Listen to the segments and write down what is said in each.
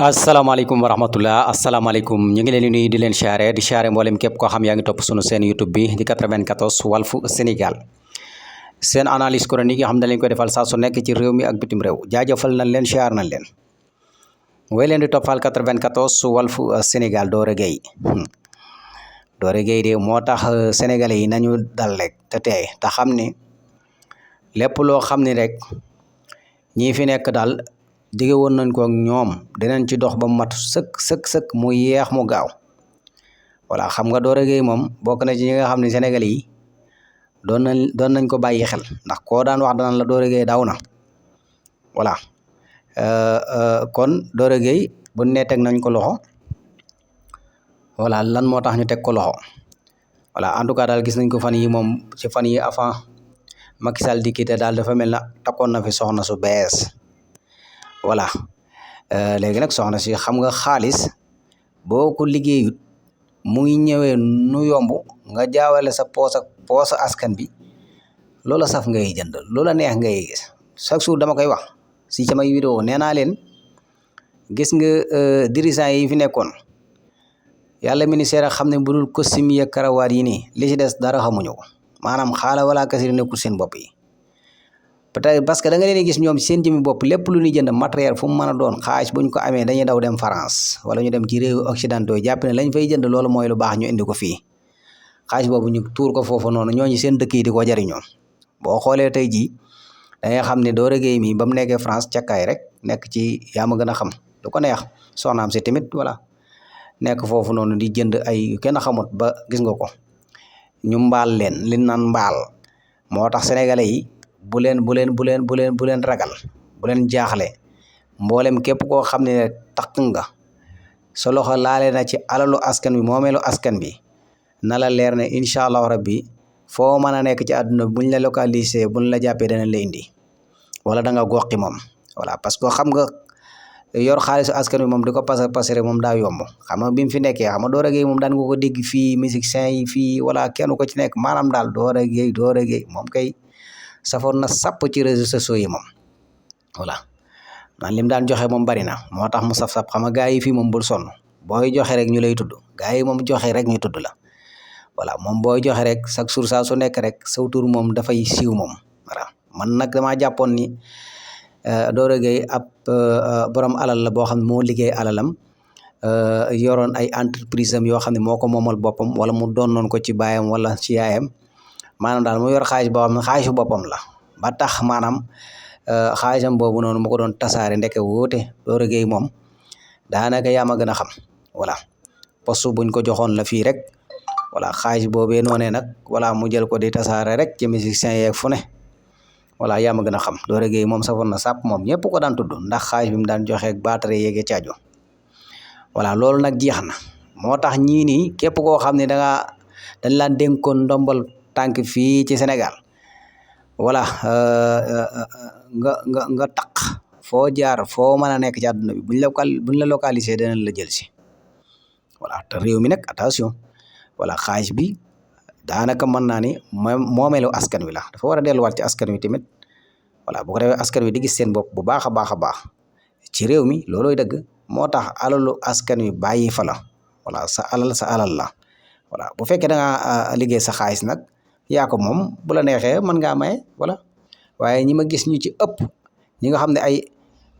asalaamaaleykum wa rahmatullah asalaamaaleykum ñu ngi leen di nuyu di leen siyaare mboolem képp koo xam yaa ngi topp sunu seen YouTube bi di 94 Walfu Sénégal seen analyse chronique yi xam ne lañ koy defal saa su nekk ci réew mi ak bitim réew jaajëfal nañ leen siyaar nañ leen way leen di toppal 94 Walfu Sénégal Doro Gueye Doro Gueye de moo tax sénégalais yi nañu dal rek te tey te xam ni lépp loo xam ni rek ñii fi nekk daal dige woon nañ ko ak ñoom dinañ ci dox ba mat sëkk mu yeex mu gaaw voilà xam nga Doro Gueye moom bokk na ci ñi nga xam ne sénégalais yi doon nañ ko bàyyi xel ndax koo daan wax danaan la Doro Gueye daw na voilà kon Doro Gueye bu ne teg nañ ko loxo voilà lan moo tax ñu teg ko loxo voilà en tout cas daal gis nañ ko fan yi moom ci fan yi avant Macky Sall di quitté daal dafa mel na takkoon na fi soxna su bees voilà léegi nag soxna si xam nga xaalis boo ko liggéeyut muy ñëwee nu yomb nga jaawale sa poos askan bi loola saf ngay jënd loola neex ngay gis chaque jour dama koy wax si samay vidéo nee naa leen gis nga dirigeant yi fi nekkoon yàlla ministère xam ne budul costume yi karawaat yi nii li ci des dara xamuñu ko maanaam xaala wala kasiri nekkul seen bopp yi peut-être parce que da nga leen gis ñoom seen jëmi bopp lépp lu ñuy jënd matériel fu mu mën a doon xaalis bu ñu ko amee dañuy daw dem France wala ñu dem ci réew occidentaux jàpp ne lañ fay jënd loolu mooy lu baax ñu indi ko fii xaalis boobu ñu tuur ko foofu noonu ñooñu seen dëkk yi di ko jariñoo boo xoolee tey jii da ngay xam ne Doro Gueye mi ba mu nekkee France cakkaay rek nekk ci yaa ma gën a xam lu ko neex soxnaam si tamit voilà nekk foofu noonu di jënd ay kenn xamut ba gis nga ko ñu mbaal leen li naan mbaal moo tax sénégalais yi bu leen ragal bu leen jaaxle mboolem képp koo xam ne takk nga sa loxo laale na ci alalu askan bi moomeelu askan bi na la leer ne incha allahu rabbi foo mën a nekk ci àdduna buñ la localisé buñ la jàppee danañ la indi wala da nga goqi moom voilà parce que xam nga yor xaalisu askan bi moom di ko pasare moom daa yomb xam nga bi mu fi nekkee xam nga Doro Gueye moom daan nga ko dégg fii musiciens yi fii wala kenn ko ci nekk maanaam daal Doro Gueye moom kay safoon na sàpp ci réseaux sociaux yi moom voilà man lim daan joxe moom bari na moo tax mu saf-saf xam nga gars yi fii moom bul sonn booy joxe rek ñu lay tudd gars yi moom joxe rek ñu tudd la voilà moom booy joxe rek chaque jour saa su nekk rek saw tur moom dafay siiw moom voilà man nag damaa jàppoon ni Doro Gueye ab borom alal la boo xam ne moo liggéey alalam yoroon ay entreprise am yoo xam ne moo ko moomal boppam wala mu doonoon ko ci baayam wala ci yaayam maanaam daal mu yor xaalis boo xam ne xaalisu boppam la ba tax maanaam xaalisam boobu noonu mu ko doon tasaare ndeke wóote Doro Gueye moom daanaka yaa ma gën a xam voilà poste buñ ko joxoon la fii rek voilà xaalis boobee noonee nag voilà mu jël ko di tasaare rek ci musiciens yeeg fu ne voilà yaa ma gën a xam Doro Gueye moom safoon na sàpp moom ñëpp ko daan tudd ndax xaalis bi mu daan joxe ak batterie yeeg caajo voilà loolu nag jeex na moo tax ñii nii képp koo xam ne dañ laan dénkoon ndombal tànk fii ci Sénégal voilà nga taq foo jaar foo mën a nekk ci àdduna bi buñ la localisé danañ la jël si voilà te réew mi nag attention voilà xaalis bi daanaka mën naa ni moomeelu askan wi la dafa war a delluwaat ci askan wi tamit voilà bu ko defee askan wi di gis seen bopp bu baax a baax ci réew mi loolooy dëgg moo tax alalu askan wi bàyyi fa la voilà sa alal la voilà bu fekkee da nga liggéey sa xaalis nag yaa ko moom bu la neexee mën ngaa maye voilà waaye ñi ma gis ñu ci ëpp ñi nga xam ne ay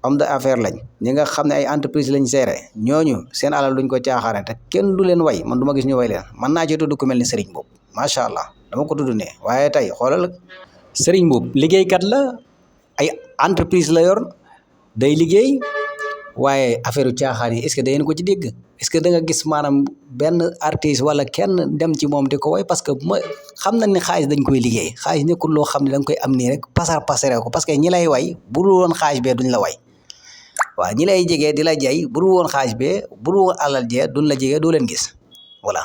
homme d'affaires lañ ñi nga xam ne ay entreprise lañ seere ñooñu seen alal duñ ko caaxaane te kenn du leen way man du ma gis ñu way leen mën naa ci tudd ku mel ni Serigne Mboup macha allah dama ko tudd ne waaye tey xoolal Serigne Mboup liggéeykat la ay entreprise la yor day liggéey waaye affaire yu caaxaan yi est-ce que da ngeen ko ci dégg est-ce que da nga gis maanaam benn artiste wala kenn dem ci moom di ko way parce que xam nañ ne xaalis dañ koy liggéey xaalis nekkul loo xam ne da nga koy am nii rek pasare ko parce que ñi lay way bu dul woon xaalis bee duñ la way waaw ñi lay jegee di la jay bu dul woon xaalis bee bu dul woon alal jee duñ la jegee doo leen gis voilà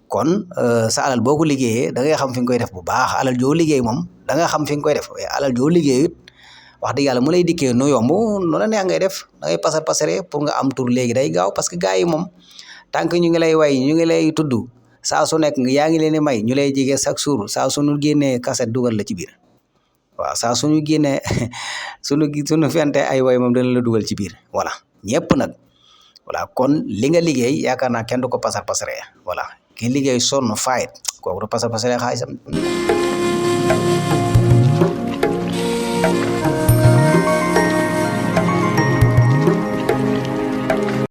kon sa alal boo ko liggéeyee da ngay xam fi nga koy def bu baax alal joo liggéey moom da nga xam fi nga koy def waaye alal joo liggéeyut wax dëgg yàlla mu lay dikkee nu yomb nu la neex ngay def da ngay pasare pour nga am tur léegi day gaaw parce que gars yi moom tant que ñu ngi lay way ñu ngi lay tudd saa su nekk yaa ngi leen di may ñu lay jege chaque jour saa suñu génnee cassette dugal la ci biir waaw saa suñu génnee suñu fente ay way moom dana la dugal ci biir voilà ñëpp nag voilà kon li nga liggéey yaakaar naa kenn du ko pasar pasaree voilà ki liggéey sonn fayit kooku du pasar pasaree xaalisam